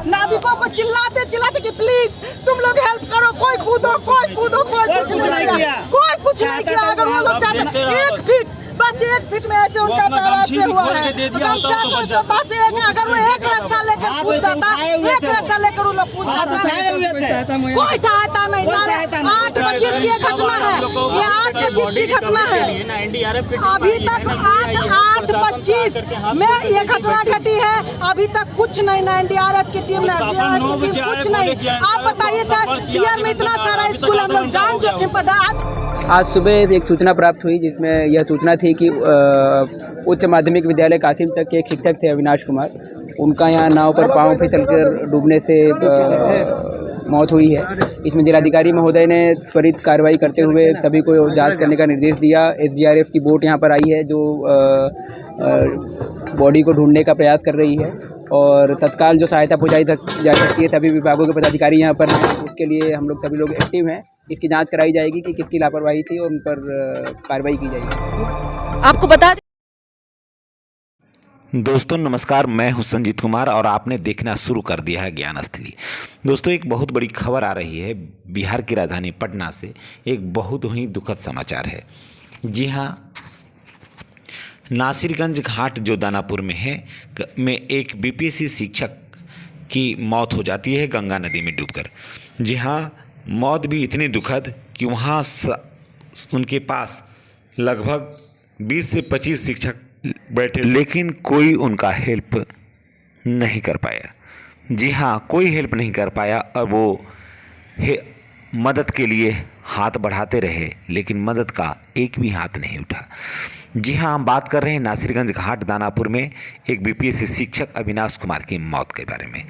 नाविकों को चिल्लाते चिल्लाते कि प्लीज तुम लोग हेल्प करो, कोई कूदो कोई कूदो, कोई कुछ नहीं किया, कोई कुछ नहीं किया। अगर वो लोग चाहते 1 फीट, बस 1 फीट में ऐसे उनका पैर ऐसे हुआ है, बस अगर वो एक रस्सा लेकर कूद जाता, एक रस्सा लेकर वो लोग कूद जाता, कोई सहायता नहीं। 8:25 की घटना है, ये 8:25 की घटना है, अभी तक 8:25 में ये घटना घटी है, अभी तक कुछ नहीं, ना एनडीआरएफ की टीम, ना एसडीआरएफ की टीम, कुछ नहीं। आप बताइए सर, ईयर में इतना सारा स्कूल हम लोग जान जोखिम पर आज सुबह एक सूचना प्राप्त हुई जिसमें यह सूचना थी कि उच्च माध्यमिक विद्यालय कासिमचक के एक शिक्षक थे अविनाश कुमार, उनका यहाँ नाव पर पाँव फिसलकर डूबने से मौत हुई है। इसमें जिलाधिकारी महोदय ने त्वरित कार्रवाई करते हुए सभी को जांच करने का निर्देश दिया। एसडीआरएफ की बोट यहाँ पर आई है जो बॉडी को ढूंढने का प्रयास कर रही है और तत्काल जो सहायता पहुँचाई जा सकती है सभी विभागों के पदाधिकारी यहाँ पर हैं। उसके लिए हम लोग सभी लोग एक्टिव हैं। इसकी जांच कराई जाएगी कि किसकी लापरवाही थी और उन पर कार्रवाई की जाएगी। आपको बता दें दोस्तों नमस्कार, मैं हूं संजीत कुमार और आपने देखना शुरू कर दिया है ज्ञान स्थली। दोस्तों एक बहुत बड़ी खबर आ रही है बिहार की राजधानी पटना से। एक बहुत ही दुखद समाचार है। जी हां, नासिरगंज घाट जो दानापुर में है में एक बीपीएससी शिक्षक की मौत हो जाती है गंगा नदी में डूबकर। जी हां, मौत भी इतनी दुखद कि वहाँ उनके पास लगभग 20 से 25 शिक्षक बैठे, लेकिन कोई उनका हेल्प नहीं कर पाया। जी हाँ, कोई हेल्प नहीं कर पाया और वो मदद के लिए हाथ बढ़ाते रहे, लेकिन मदद का एक भी हाथ नहीं उठा। जी हाँ, हम बात कर रहे हैं नासिरगंज घाट दानापुर में एक बीपीएससी शिक्षक अविनाश कुमार की मौत के बारे में।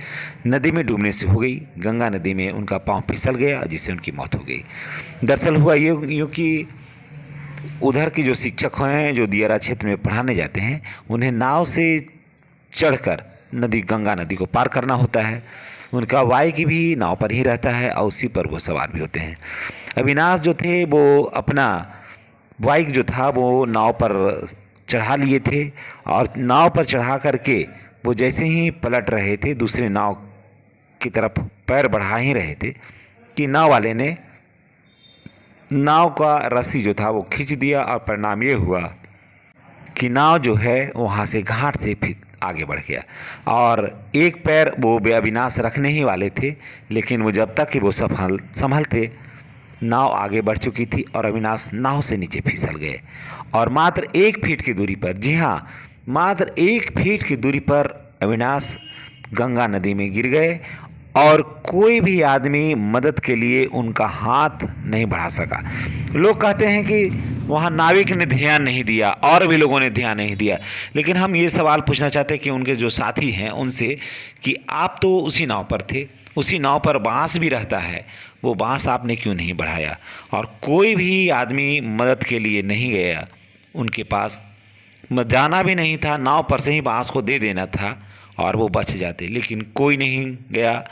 नदी में डूबने से हो गई, गंगा नदी में उनका पाँव फिसल गया जिससे उनकी मौत हो गई। दरअसल हुआ यूँ कि उधर के जो शिक्षक हैं जो दियारा क्षेत्र में पढ़ाने जाते हैं, उन्हें नाव से चढ़कर गंगा नदी को पार करना होता है। उनका बाइक भी नाव पर ही रहता है और उसी पर वो सवार भी होते हैं। अविनाश जो थे वो अपना बाइक जो था वो नाव पर चढ़ा लिए थे और नाव पर चढ़ा करके वो जैसे ही पलट रहे थे, दूसरे नाव की तरफ पैर बढ़ा ही रहे थे कि नाव वाले ने नाव का रस्सी जो था वो खींच दिया और परिणाम ये हुआ कि नाव जो है वहाँ से घाट से फिर आगे बढ़ गया और एक पैर वो अविनाश रखने ही वाले थे, लेकिन वो जब तक कि वो संभलते नाव आगे बढ़ चुकी थी और अविनाश नाव से नीचे फिसल गए और मात्र 1 फीट की दूरी पर, जी हाँ मात्र 1 फीट की दूरी पर अविनाश गंगा नदी में गिर गए और कोई भी आदमी मदद के लिए उनका हाथ नहीं बढ़ा सका। लोग कहते हैं कि वहाँ नाविक ने ध्यान नहीं दिया और भी लोगों ने ध्यान नहीं दिया, लेकिन हम ये सवाल पूछना चाहते हैं कि उनके जो साथी हैं उनसे कि आप तो उसी नाव पर थे, उसी नाव पर बांस भी रहता है, वो बांस आपने क्यों नहीं बढ़ाया? और कोई भी आदमी मदद के लिए नहीं गया, उनके पास जाना भी नहीं था, नाव पर से ही बांस को दे देना था और वो बच जाते, लेकिन कोई नहीं गया।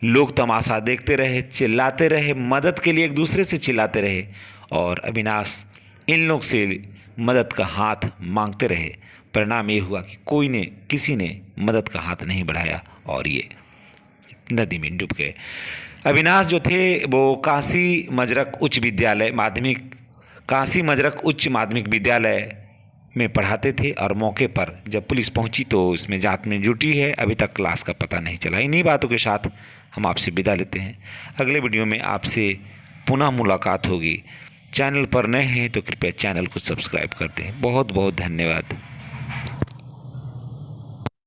लोग तमाशा देखते रहे, चिल्लाते रहे, मदद के लिए एक दूसरे से चिल्लाते रहे और अविनाश इन लोग से मदद का हाथ मांगते रहे। परिणाम ये हुआ कि किसी ने मदद का हाथ नहीं बढ़ाया और ये नदी में डूब गए। अविनाश जो थे वो काशी मजरक उच्च माध्यमिक विद्यालय में पढ़ाते थे और मौके पर जब पुलिस पहुंची तो इसमें जांच में जुटी है। अभी तक क्लास का पता नहीं चला। इन्हीं बातों के साथ हम आपसे विदा लेते हैं। अगले वीडियो में आपसे पुनः मुलाकात होगी। चैनल पर नए हैं तो कृपया चैनल को सब्सक्राइब कर दें। बहुत बहुत धन्यवाद।